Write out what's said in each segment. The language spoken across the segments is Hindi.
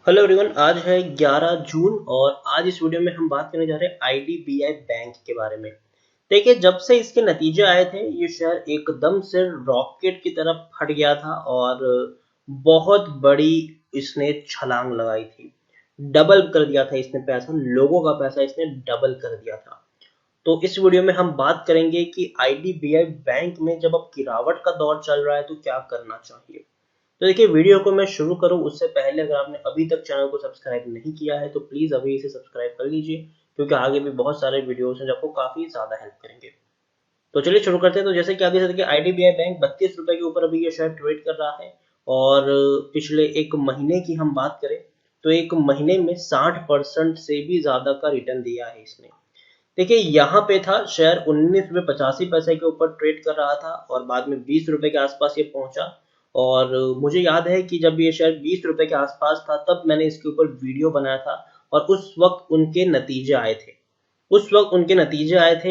हेलो एवरीवन, आज है 11 जून और आज इस वीडियो में हम बात करने जा रहे हैं आईडीबीआई बैंक के बारे में। देखिए, जब से इसके नतीजे आए थे ये शेयर एकदम से रॉकेट की तरफ फट गया था और बहुत बड़ी इसने छलांग लगाई थी। डबल कर दिया था इसने पैसा, लोगों का पैसा इसने डबल कर दिया था। तो इस वीडियो में हम बात करेंगे कि आईडीबीआई बैंक में जब अब गिरावट का दौर चल रहा है तो क्या करना चाहिए। तो देखिए, वीडियो को मैं शुरू करूं उससे पहले अगर आपने अभी तक चैनल को सब्सक्राइब नहीं किया है तो प्लीज अभी इसे सब्सक्राइब कर लीजिए, क्योंकि आगे भी बहुत सारे वीडियोस हैं जो आपको काफी ज्यादा हेल्प करेंगे। तो चलिए शुरू करते हैं। तो जैसे कि आप देख सकते हैं आईडीबीआई बैंक 32 रुपए के ऊपर अभी ये शेयर ट्रेड कर रहा है और पिछले एक महीने की हम बात करें तो एक महीने में 60% से भी ज्यादा का रिटर्न दिया है इसने। देखिए, यहाँ पे था शेयर 19 रुपए 85 पैसे के ऊपर ट्रेड कर रहा था और बाद में 20 रुपए के आसपास ये पहुंचा। और मुझे याद है कि जब ये शेयर 20 रुपए के आसपास था तब मैंने इसके ऊपर वीडियो बनाया था और उस वक्त उनके नतीजे आए थे।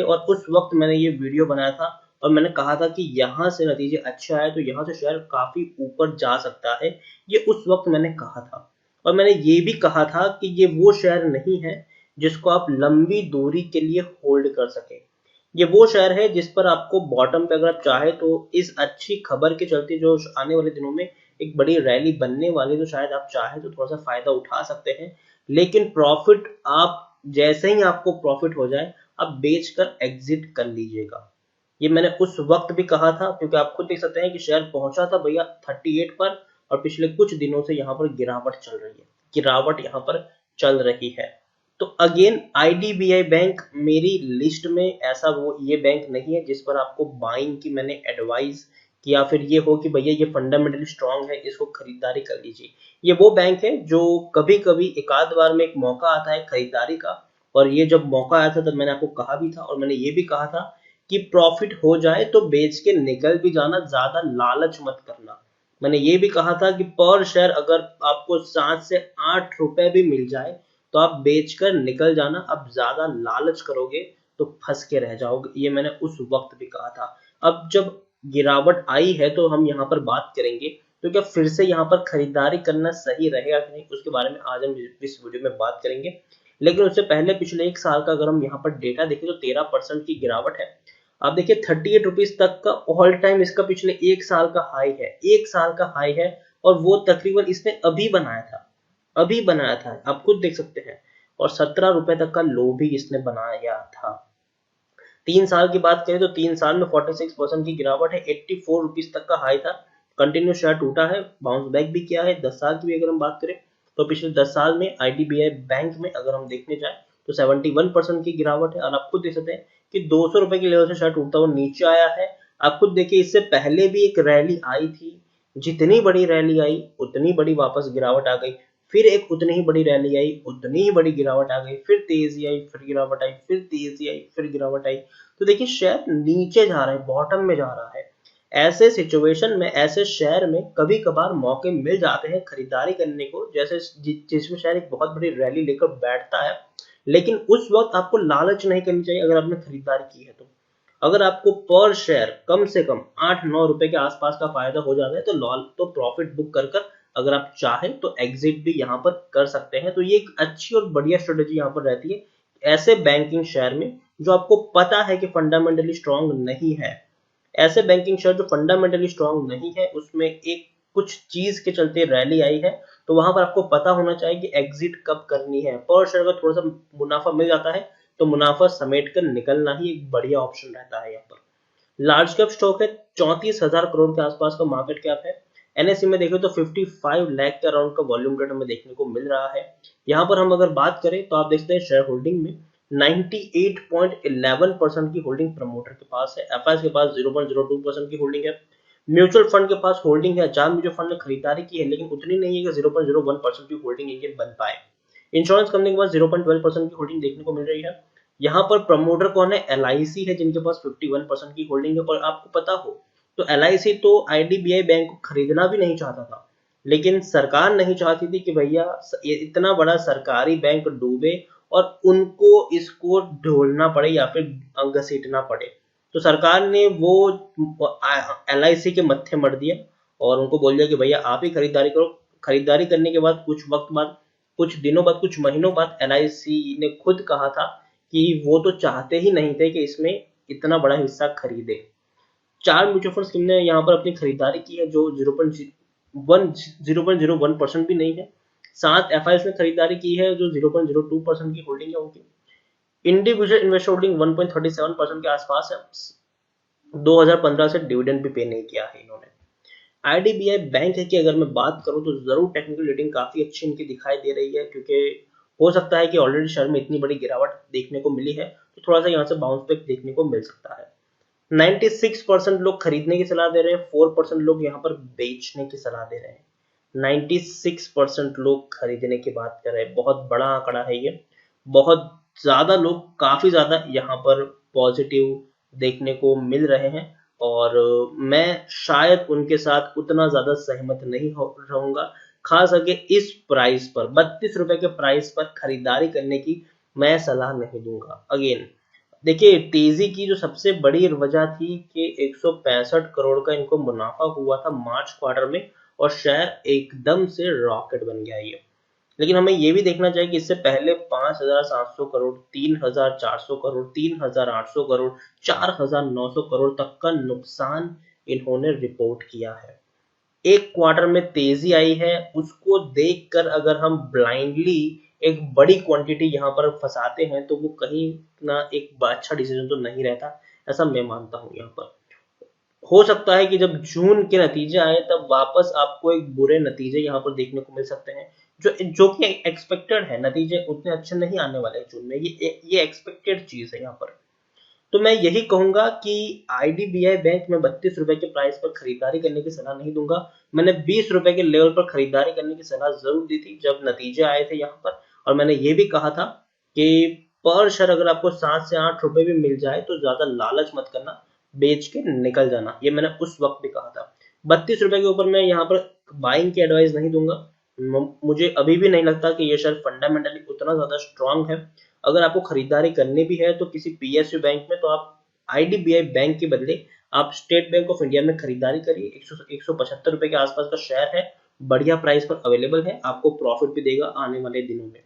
और उस वक्त मैंने ये वीडियो बनाया था और मैंने कहा था कि यहाँ से नतीजे अच्छे आए तो यहाँ से शेयर काफी ऊपर जा सकता है। ये उस वक्त मैंने कहा था और मैंने ये भी कहा था कि ये वो शेयर नहीं है जिसको आप लंबी दूरी के लिए होल्ड कर सके। ये वो शेयर है जिस पर आपको बॉटम पे अगर आप चाहे तो इस अच्छी खबर के चलते जो आने वाले दिनों में एक बड़ी रैली बनने वाली, तो शायद आप चाहे तो थोड़ा सा फायदा उठा सकते हैं। लेकिन प्रॉफिट आप जैसे ही आपको प्रॉफिट हो जाए आप बेच कर एग्जिट कर लीजिएगा। ये मैंने उस वक्त भी कहा था, क्योंकि आप खुद देख सकते हैं कि शेयर पहुंचा था भैया 38 पर और पिछले कुछ दिनों से यहाँ पर गिरावट यहाँ पर चल रही है। तो अगेन आईडीबीआई बैंक मेरी लिस्ट में ऐसा वो ये बैंक नहीं है जिस पर आपको बाइंग की मैंने एडवाइस कि या फिर ये हो कि भैया ये फंडामेंटली स्ट्रांग है इसको खरीदारी कर लीजिए। ये वो बैंक है जो कभी कभी एक आध बार में एक मौका आता है खरीदारी का, और ये जब मौका आया था तब मैंने आपको कहा भी था और मैंने ये भी कहा था कि प्रॉफिट हो जाए तो बेच के निकल भी जाना, ज्यादा लालच मत करना। मैंने ये भी कहा था कि पर शेयर अगर आपको 7 से 8 रुपए भी मिल जाए तो आप बेचकर निकल जाना। अब ज्यादा लालच करोगे तो फंस के रह जाओगे, ये मैंने उस वक्त भी कहा था। अब जब गिरावट आई है तो हम यहाँ पर बात करेंगे तो क्या फिर से यहाँ पर खरीदारी करना सही रहेगा कि नहीं, उसके बारे में आज हम इस वीडियो में बात करेंगे। लेकिन उससे पहले पिछले एक साल का अगर हम यहाँ पर डेटा देखें तो 13% की गिरावट है। आप देखिए 38 रुपीज तक का ऑल टाइम इसका पिछले एक साल का हाई है, और वो तकरीबन इसने अभी बनाया था, आप खुद देख सकते हैं। और 17 रुपए तक का लो भी इसने बनाया था। 3 साल की बात करें तो 3 साल में 46% की गिरावट है, 84 रुपीज तक का हाई था। कंटिन्यू शेयर टूटा है, बाउंस बैक भी किया है। 10 साल की भी अगर हम बात करें तो पिछले 10 साल में आईडीबीआई बैंक में अगर हम देखने जाए तो 71% की गिरावट है। और आप खुद देख सकते हैं कि 200 रुपए के लेवल से शेयर टूटता हुआ नीचे आया है। आप खुद देखिए, इससे पहले भी एक रैली आई थी, जितनी बड़ी रैली आई उतनी बड़ी वापस गिरावट आ गई। फिर एक उतनी ही बड़ी रैली आई, उतनी ही बड़ी गिरावट आ गई, फिर तेजी आई, फिर गिरावट आई, फिर तेजी आई, फिर गिरावट आई। तो देखिए शेयर नीचे जा रहा है, बॉटम में जा रहा है। ऐसे सिचुएशन में, ऐसे शेयर में कभी कभार मौके मिल जाते हैं खरीदारी करने को, जैसे जिसमें शेयर एक बहुत बड़ी रैली लेकर बैठता है। लेकिन उस वक्त आपको लालच नहीं करनी चाहिए अगर आपने खरीदारी की है तो। अगर आपको पर शेयर कम से कम 8-9 रुपए के आसपास का फायदा हो जाता है तो प्रॉफिट बुक कर कर अगर आप चाहें तो एग्जिट भी यहाँ पर कर सकते हैं। तो ये एक अच्छी और बढ़िया स्ट्रेटेजी यहाँ पर रहती है ऐसे बैंकिंग शेयर में जो आपको पता है कि फंडामेंटली स्ट्रांग नहीं है। ऐसे बैंकिंग शेयर जो फंडामेंटली स्ट्रांग नहीं है, उसमें एक कुछ चीज के चलते रैली आई है, तो वहां पर आपको पता होना चाहिए कि एग्जिट कब करनी है। पर शेयर अगर थोड़ा सा मुनाफा मिल जाता है तो मुनाफा समेट कर निकलना ही एक बढ़िया ऑप्शन रहता है यहाँ पर। लार्ज कैप स्टॉक है, 34,000 करोड़ के आसपास का मार्केट कैप है। एनएससी में देखें तो 55 लाख के अराउंड का वॉल्यूम रेट हमें देखने को मिल रहा है। यहाँ पर हम अगर बात करें तो आप देखते हैं शेयर होल्डिंग में 98.11% की होल्डिंग प्रमोटर के पास है। एफआईएस के पास 0.02% की होल्डिंग है। म्यूचुअल फंड के पास होल्डिंग है, जान म्यूचुअल फंड ने खरीदारी की है लेकिन उतनी नहीं है कि 0.01% की होल्डिंग ये बन पाए। इंश्योरेंस कंपनी के पास 0.12% की होल्डिंग देखने को मिल रही है। यहाँ पर प्रमोटर कौन है? एलआईसी है, जिनके पास 51% की होल्डिंग है। और आपको पता हो तो एलआईसी तो आईडीबीआई बैंक को खरीदना भी नहीं चाहता था, लेकिन सरकार नहीं चाहती थी कि भैया ये इतना बड़ा सरकारी बैंक डूबे और उनको इसको ढोलना पड़े या फिर घसीटना पड़े। तो सरकार ने वो एलआईसी के मत्थे मर दिया और उनको बोल दिया कि भैया आप ही खरीदारी करो। खरीदारी करने के बाद कुछ वक्त बाद कुछ दिनों बाद, कुछ महीनों बाद LIC ने खुद कहा था कि वो तो चाहते ही नहीं थे कि इसमें इतना बड़ा हिस्सा खरीदे। 4 म्यूचुअल फंड स्कीम ने यहाँ पर अपनी खरीदारी की है जो 0.01% भी नहीं है। 7 FIs ने खरीदारी की है जो 0.02% की होल्डिंग है उनकी। इंडिविजुअल इन्वेस्टर होल्डिंग 1.37% के आसपास है। 2015 से डिविडेंड भी पे नहीं किया है इन्होंने। IDBI बैंक है कि अगर मैं बात करूं तो जरूर टेक्निकल रीडिंग काफी अच्छी इनकी दिखाई दे रही है, क्योंकि हो सकता है कि ऑलरेडी शेयर में इतनी बड़ी गिरावट देखने को मिली है तो थोड़ा सा यहाँ से बाउंस बैक देखने को मिल सकता है। 96% लोग खरीदने की सलाह दे रहे हैं, 4% लोग यहाँ पर बेचने की सलाह दे रहे हैं। 96% लोग खरीदने की बात कर रहे हैं, बहुत बड़ा आंकड़ा है ये। बहुत ज्यादा लोग, काफी ज्यादा यहाँ पर पॉजिटिव देखने को मिल रहे हैं, और मैं शायद उनके साथ उतना ज्यादा सहमत नहीं रहूंगा। खास करके इस प्राइस पर, 32 रुपए के प्राइस पर खरीदारी करने की मैं सलाह नहीं दूंगा। अगेन देखिए, तेजी की जो सबसे बड़ी वजह थी कि 165 करोड़ का इनको मुनाफा हुआ था मार्च क्वार्टर में, और शेयर एकदम से रॉकेट बन गया ये। लेकिन हमें ये भी देखना चाहिए कि इससे पहले 5,700 करोड़, 3,400 करोड़, 3,800 करोड़, 4,900 करोड़ तक का नुकसान इन्होंने रिपोर्ट किया है। एक क्वार्टर में तेजी आई है, उसको देखकर अगर हम ब्लाइंडली एक बड़ी क्वांटिटी यहाँ पर फंसाते हैं तो वो कहीं ना एक अच्छा डिसीजन तो नहीं रहता, ऐसा मैं मानता हूँ। यहाँ पर हो सकता है कि जब जून के नतीजे आए तब वापस आपको एक बुरे नतीजे यहाँ पर देखने को मिल सकते हैं, जो कि एक्सपेक्टेड है। नतीजे उतने अच्छे नहीं आने वाले जून में, ये एक्सपेक्टेड चीज है यहाँ पर। तो मैं यही कहूंगा कि IDBI बैंक में 32 रुपए के प्राइस पर खरीदारी करने की सलाह नहीं दूंगा। मैंने 20 रुपए के लेवल पर खरीदारी करने की सलाह जरूर दी थी जब नतीजे आए थे यहाँ पर, और मैंने ये भी कहा था कि पर शेयर अगर आपको 7 से 8 रुपए भी मिल जाए तो ज्यादा लालच मत करना, बेच के निकल जाना, ये मैंने उस वक्त भी कहा था। 32 रुपए के ऊपर मैं यहाँ पर बाइंग की एडवाइस नहीं दूंगा। मुझे अभी भी नहीं लगता कि ये शेयर फंडामेंटली उतना ज्यादा स्ट्रांग है। अगर आपको खरीदारी करनी भी है तो किसी PSU बैंक में, तो आप IDBI बैंक के बदले आप स्टेट बैंक ऑफ इंडिया में खरीदारी करिए। 175 रुपए के आसपास का शेयर है, बढ़िया प्राइस पर अवेलेबल है, आपको प्रॉफिट भी देगा आने वाले दिनों में।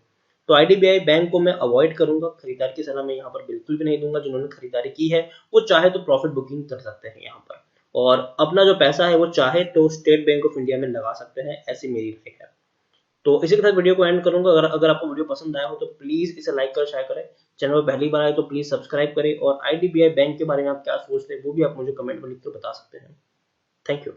तो IDBI बैंक को मैं अवॉइड करूंगा, खरीदारी की सलाह मैं यहाँ पर बिल्कुल भी नहीं दूंगा। जिन्होंने खरीदारी की है वो चाहे तो प्रॉफिट बुकिंग कर सकते हैं यहाँ पर, और अपना जो पैसा है वो चाहे तो स्टेट बैंक ऑफ इंडिया में लगा सकते हैं, ऐसी मेरी राय है। तो इसी के साथ वीडियो को एंड करूंगा। अगर आपको वीडियो पसंद आया हो तो प्लीज इसे लाइक कर, शेयर करें। चैनल पर पहली बार आए तो प्लीज सब्सक्राइब करें, और IDBI बैंक के बारे में आप क्या सोचते हैं वो भी आप मुझे कमेंट में लिख कर बता सकते हैं। Thank you.